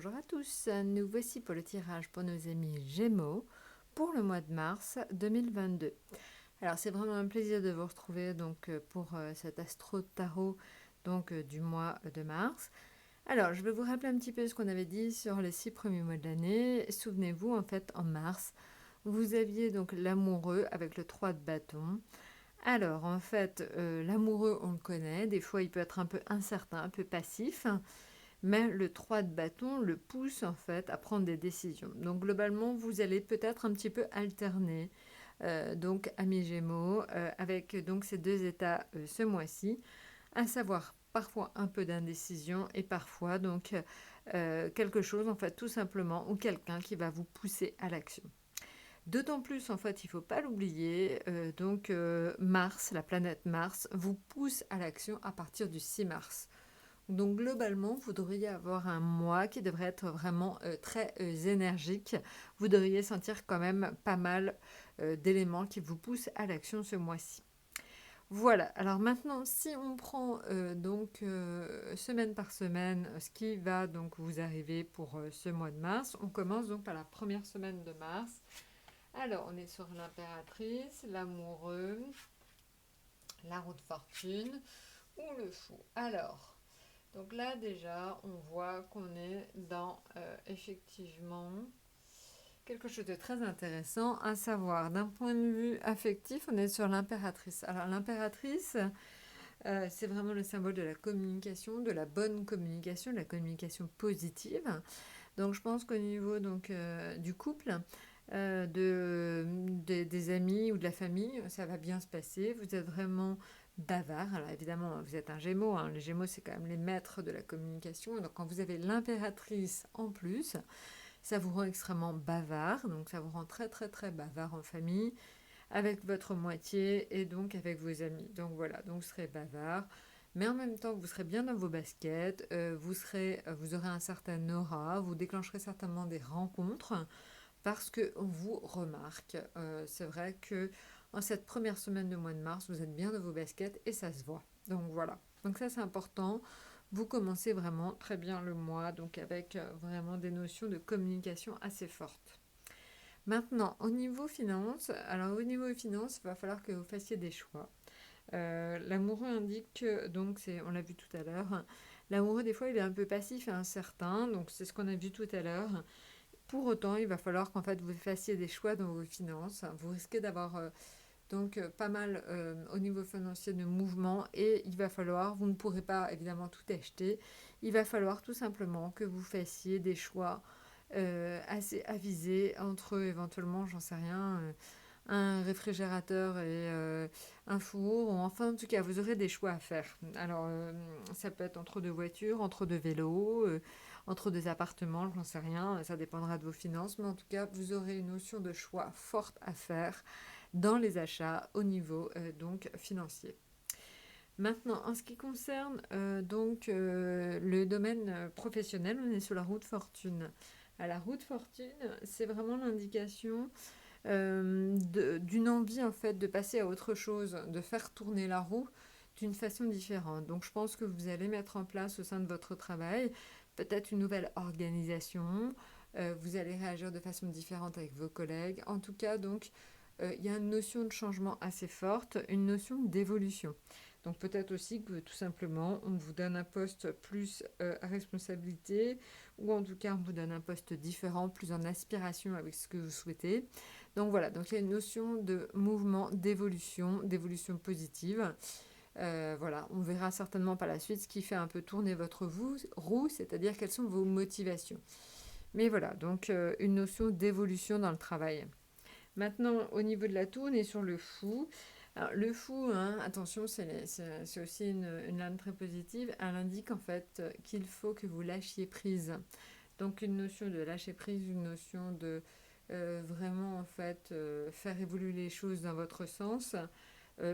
Bonjour à tous, nous voici pour le tirage pour nos amis Gémeaux pour le mois de mars 2022. Alors c'est vraiment un plaisir de vous retrouver donc pour cet astro tarot du mois de mars. Alors je vais vous rappeler un petit peu ce qu'on avait dit sur les 6 premiers mois de l'année. Souvenez-vous en fait en mars, vous aviez donc l'amoureux avec le 3 de bâton. Alors en fait l'amoureux on le connaît, des fois il peut être un peu incertain, un peu passif. Mais le 3 de bâton le pousse en fait à prendre des décisions. Donc globalement, vous allez peut-être un petit peu alterner, donc amis Gémeaux, avec donc ces deux états ce mois-ci, à savoir parfois un peu d'indécision et parfois donc quelque chose en fait tout simplement ou quelqu'un qui va vous pousser à l'action. D'autant plus, en fait, il ne faut pas l'oublier, Mars, la planète Mars, vous pousse à l'action à partir du 6 mars. Donc globalement, vous devriez avoir un mois qui devrait être vraiment très énergique. Vous devriez sentir quand même pas mal d'éléments qui vous poussent à l'action ce mois-ci. Voilà, alors maintenant, si on prend semaine par semaine ce qui va donc vous arriver pour ce mois de mars, on commence donc par la première semaine de mars. Alors, on est sur l'impératrice, l'amoureux, la roue de fortune ou le fou. Alors, donc là déjà, on voit qu'on est dans effectivement quelque chose de très intéressant, à savoir d'un point de vue affectif, on est sur l'impératrice. Alors l'impératrice, c'est vraiment le symbole de la communication, de la bonne communication, de la communication positive. Donc je pense qu'au niveau du couple, des amis ou de la famille, ça va bien se passer. Vous êtes vraiment bavard. Alors évidemment, vous êtes un Gémeaux. Les Gémeaux, c'est quand même les maîtres de la communication. Donc quand vous avez l'impératrice en plus, ça vous rend extrêmement bavard. Donc ça vous rend très très très bavard en famille, avec votre moitié et donc avec vos amis. Donc voilà, donc vous serez bavard. Mais en même temps, vous serez bien dans vos baskets, vous aurez un certain aura, vous déclencherez certainement des rencontres parce qu'on vous remarque. C'est vrai que en cette première semaine de mois de mars, vous êtes bien dans vos baskets et ça se voit. Donc voilà. Donc ça c'est important. Vous commencez vraiment très bien le mois, donc avec vraiment des notions de communication assez fortes. Maintenant, au niveau finance, il va falloir que vous fassiez des choix. L'amoureux indique que, on l'a vu tout à l'heure, l'amoureux des fois il est un peu passif et incertain, donc c'est ce qu'on a vu tout à l'heure. Pour autant, il va falloir qu'en fait vous fassiez des choix dans vos finances. Vous risquez d'avoir pas mal au niveau financier de mouvements et vous ne pourrez pas évidemment tout acheter. Il va falloir tout simplement que vous fassiez des choix assez avisés entre éventuellement, j'en sais rien, un réfrigérateur et un four, ou enfin en tout cas vous aurez des choix à faire. Alors ça peut être entre deux voitures, entre deux vélos, entre deux appartements, j'en sais rien, ça dépendra de vos finances, mais en tout cas vous aurez une notion de choix forte à faire dans les achats au niveau financier. Maintenant, en ce qui concerne le domaine professionnel, on est sur la roue de fortune. À la roue de fortune, c'est vraiment l'indication d'une envie en fait de passer à autre chose, de faire tourner la roue d'une façon différente. Donc je pense que vous allez mettre en place au sein de votre travail peut-être une nouvelle organisation, vous allez réagir de façon différente avec vos collègues. En tout cas, il y a une notion de changement assez forte, une notion d'évolution. Donc peut-être aussi que tout simplement on vous donne un poste plus à responsabilité, ou en tout cas on vous donne un poste différent, plus en aspiration avec ce que vous souhaitez. Donc voilà, donc il y a une notion de mouvement, d'évolution positive. Voilà, on verra certainement par la suite ce qui fait un peu tourner votre roue, c'est-à-dire quelles sont vos motivations. Mais voilà, donc une notion d'évolution dans le travail. Maintenant, au niveau de la tour, on est sur le fou. Alors, le fou, hein, attention, c'est aussi une lame très positive. Elle indique en fait qu'il faut que vous lâchiez prise. Donc une notion de lâcher prise, une notion de vraiment en fait faire évoluer les choses dans votre sens,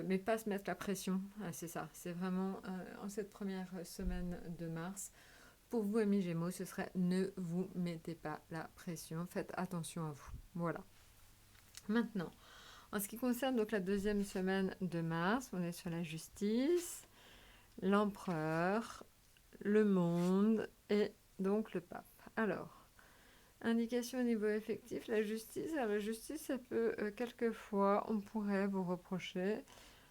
mais pas se mettre la pression. Ah, c'est ça, c'est vraiment en cette première semaine de mars. Pour vous, amis Gémeaux, ce serait ne vous mettez pas la pression, faites attention à vous. Voilà. Maintenant, en ce qui concerne donc la deuxième semaine de mars, on est sur la justice, l'empereur, le monde et donc le pape. Alors, indication au niveau affectif, la justice. Alors, la justice, ça peut, quelquefois, on pourrait vous reprocher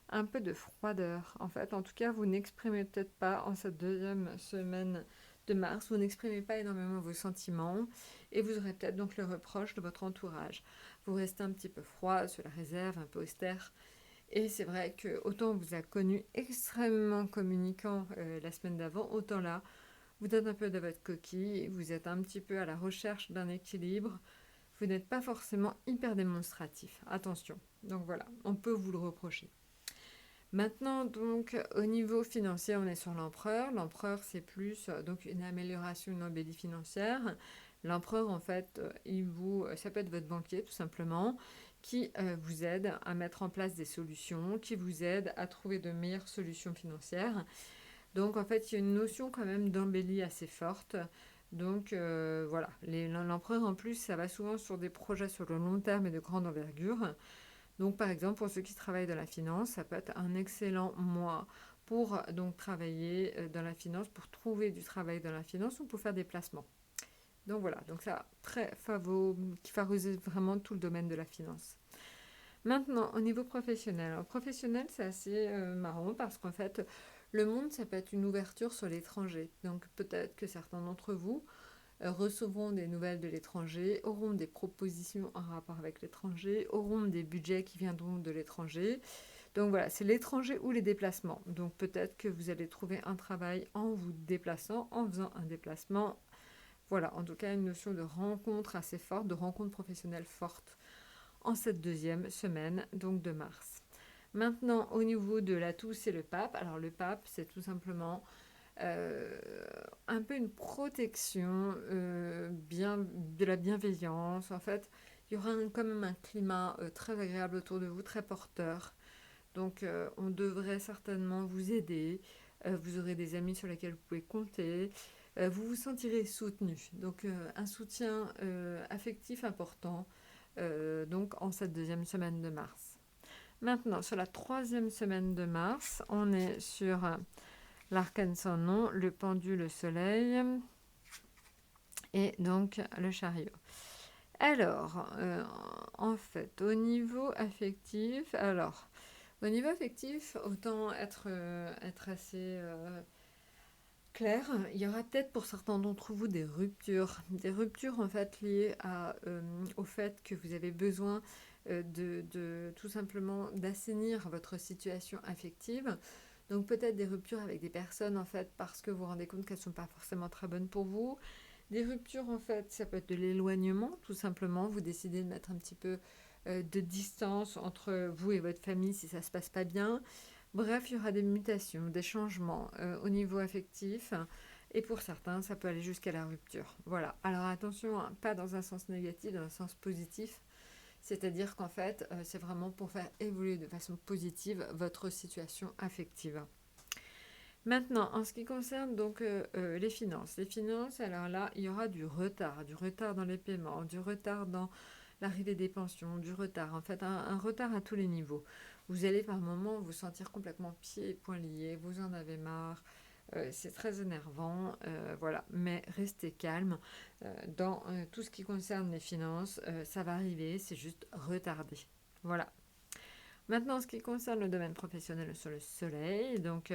un peu de froideur. En fait, en tout cas, vous n'exprimez peut-être pas en cette deuxième semaine de mars, vous n'exprimez pas énormément vos sentiments et vous aurez peut-être donc le reproche de votre entourage. Vous restez un petit peu froid, sur la réserve, un peu austère. Et c'est vrai que autant on vous a connu extrêmement communicant la semaine d'avant, autant là, vous êtes un peu de votre coquille, vous êtes un petit peu à la recherche d'un équilibre. Vous n'êtes pas forcément hyper démonstratif. Attention. Donc voilà, on peut vous le reprocher. Maintenant, donc, au niveau financier, on est sur l'empereur. L'empereur, c'est plus donc une amélioration, une embellie financière. L'empereur, en fait, ça peut être votre banquier, tout simplement, qui vous aide à mettre en place des solutions, qui vous aide à trouver de meilleures solutions financières. Donc, en fait, il y a une notion quand même d'embellie assez forte. Donc, voilà. L'empereur, en plus, ça va souvent sur des projets sur le long terme et de grande envergure. Donc, par exemple, pour ceux qui travaillent dans la finance, ça peut être un excellent mois pour donc travailler dans la finance, pour trouver du travail dans la finance ou pour faire des placements. Donc voilà, donc ça qui favorise vraiment tout le domaine de la finance. Maintenant, au niveau professionnel. Alors, professionnel, c'est assez marrant parce qu'en fait, le monde, ça peut être une ouverture sur l'étranger. Donc peut-être que certains d'entre vous recevront des nouvelles de l'étranger, auront des propositions en rapport avec l'étranger, auront des budgets qui viendront de l'étranger. Donc voilà, c'est l'étranger ou les déplacements. Donc peut-être que vous allez trouver un travail en vous déplaçant, en faisant un déplacement. Voilà, en tout cas une notion de rencontre assez forte, de rencontre professionnelle forte en cette deuxième semaine, donc de mars. Maintenant, au niveau de l'atout, c'est le pape. Alors le pape, c'est tout simplement euh, un peu une protection de la bienveillance. En fait, il y aura quand même un climat très agréable autour de vous, très porteur. Donc, on devrait certainement vous aider. Vous aurez des amis sur lesquels vous pouvez compter. Vous vous sentirez soutenu. Donc, un soutien affectif important donc en cette deuxième semaine de mars. Maintenant, sur la troisième semaine de mars, on est sur l'arcane sans nom, le pendu, le soleil et donc le chariot. Alors, en fait, au niveau affectif, autant être assez clair, il y aura peut-être pour certains d'entre vous des ruptures en fait liées au fait que vous avez besoin de tout simplement d'assainir votre situation affective. Donc peut-être des ruptures avec des personnes en fait parce que vous vous rendez compte qu'elles ne sont pas forcément très bonnes pour vous. Des ruptures en fait, ça peut être de l'éloignement tout simplement. Vous décidez de mettre un petit peu de distance entre vous et votre famille si ça ne se passe pas bien. Bref, il y aura des mutations, des changements au niveau affectif. Et pour certains, ça peut aller jusqu'à la rupture. Voilà. Alors attention, hein, pas dans un sens négatif, dans un sens positif. C'est-à-dire qu'en fait, c'est vraiment pour faire évoluer de façon positive votre situation affective. Maintenant, en ce qui concerne donc les finances. Les finances, alors là, il y aura du retard dans les paiements, du retard dans l'arrivée des pensions, du retard, en fait, un retard à tous les niveaux. Vous allez par moments vous sentir complètement pieds et poings liés, vous en avez marre, c'est très énervant, voilà. Mais restez calme. Dans tout ce qui concerne les finances, ça va arriver, c'est juste retardé. Voilà. Maintenant, en ce qui concerne le domaine professionnel sur le soleil, donc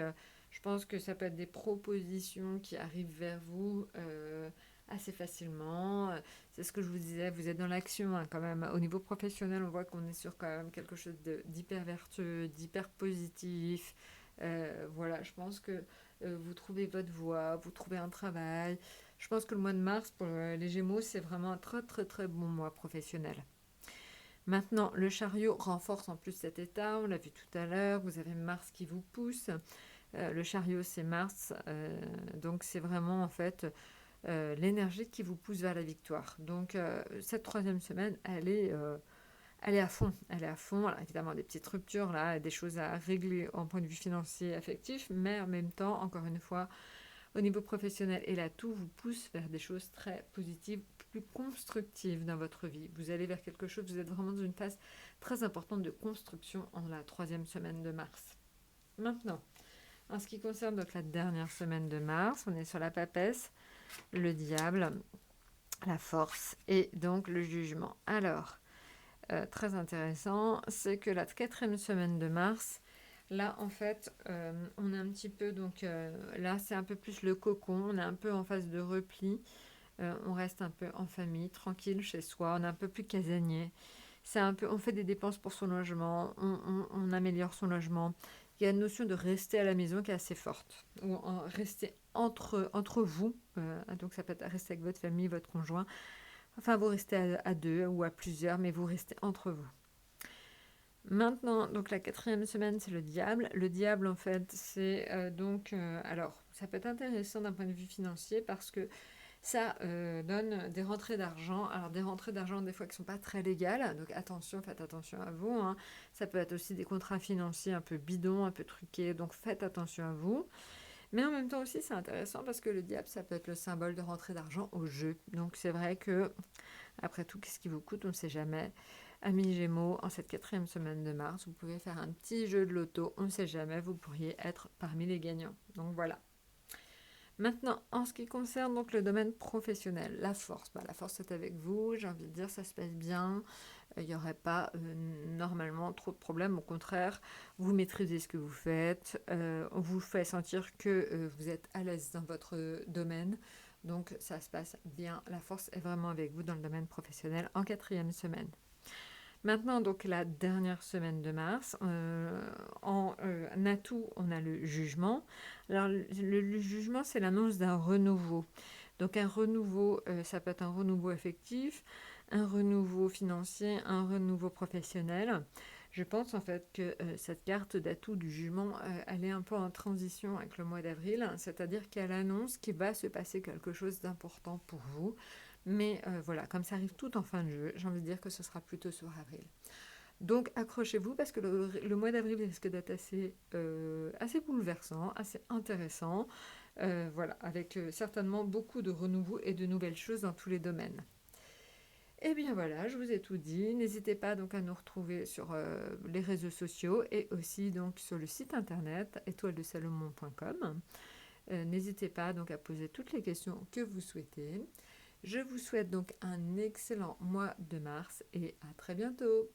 je pense que ça peut être des propositions qui arrivent vers vous assez facilement. C'est ce que je vous disais, vous êtes dans l'action hein, quand même. Au niveau professionnel, on voit qu'on est sur quand même quelque chose d'hyper vertueux, d'hyper positif. Voilà, je pense que vous trouvez votre voie, vous trouvez un travail. Je pense que le mois de mars pour les Gémeaux, c'est vraiment un très très très bon mois professionnel. Maintenant, le chariot renforce en plus cet état, on l'a vu tout à l'heure, vous avez Mars qui vous pousse. Le chariot, c'est Mars, donc c'est vraiment en fait l'énergie qui vous pousse vers la victoire. Donc cette troisième semaine, elle est à fond. Elle est à fond. Alors, évidemment, des petites ruptures, là, des choses à régler en point de vue financier, affectif, mais en même temps, encore une fois, au niveau professionnel et là, tout vous pousse vers des choses très positives, plus constructives dans votre vie. Vous allez vers quelque chose, vous êtes vraiment dans une phase très importante de construction en la troisième semaine de mars. Maintenant, en ce qui concerne donc la dernière semaine de mars, on est sur la papesse, le diable. la force et donc le jugement. Alors, très intéressant, c'est que la quatrième semaine de mars, là en fait, on est un petit peu, donc là c'est un peu plus le cocon, on est un peu en phase de repli, on reste un peu en famille, tranquille chez soi, on est un peu plus casanier. C'est un peu, on fait des dépenses pour son logement, on améliore son logement. Il y a une notion de rester à la maison qui est assez forte, ou rester entre vous, donc ça peut être rester avec votre famille, votre conjoint, enfin vous restez à deux ou à plusieurs, mais vous restez entre vous. Maintenant, donc la quatrième semaine, c'est le diable. Le diable, en fait, c'est alors, ça peut être intéressant d'un point de vue financier parce que ça donne des rentrées d'argent. Alors, des rentrées d'argent, des fois, qui ne sont pas très légales. Donc, attention, faites attention à vous, hein. Ça peut être aussi des contrats financiers un peu bidons, un peu truqués. Donc, faites attention à vous. Mais en même temps aussi, c'est intéressant parce que le diable, ça peut être le symbole de rentrée d'argent au jeu. Donc, c'est vrai que après tout, qu'est-ce qui vous coûte? On ne sait jamais. Amis Gémeaux, en cette quatrième semaine de mars, vous pouvez faire un petit jeu de loto. On ne sait jamais, vous pourriez être parmi les gagnants. Donc voilà. Maintenant, en ce qui concerne donc le domaine professionnel, la force. La force est avec vous, j'ai envie de dire, ça se passe bien. Il n'y aurait pas normalement trop de problèmes. Au contraire, vous maîtrisez ce que vous faites. On vous fait sentir que vous êtes à l'aise dans votre domaine. Donc ça se passe bien. La force est vraiment avec vous dans le domaine professionnel en quatrième semaine. Maintenant, donc la dernière semaine de mars, en atout, on a le jugement. Alors, le jugement, c'est l'annonce d'un renouveau. Donc, un renouveau, ça peut être un renouveau affectif, un renouveau financier, un renouveau professionnel. Je pense en fait que cette carte d'atout du jugement, elle est un peu en transition avec le mois d'avril, c'est-à-dire qu'elle annonce qu'il va se passer quelque chose d'important pour vous. Mais voilà, comme ça arrive tout en fin de jeu, j'ai envie de dire que ce sera plutôt sur avril. Donc accrochez-vous parce que le mois d'avril risque d'être assez bouleversant, assez intéressant. Voilà, avec certainement beaucoup de renouveau et de nouvelles choses dans tous les domaines. Et bien voilà, je vous ai tout dit. N'hésitez pas donc à nous retrouver sur les réseaux sociaux et aussi donc sur le site internet étoiledesalomon.com. N'hésitez pas donc à poser toutes les questions que vous souhaitez. Je vous souhaite donc un excellent mois de mars et à très bientôt.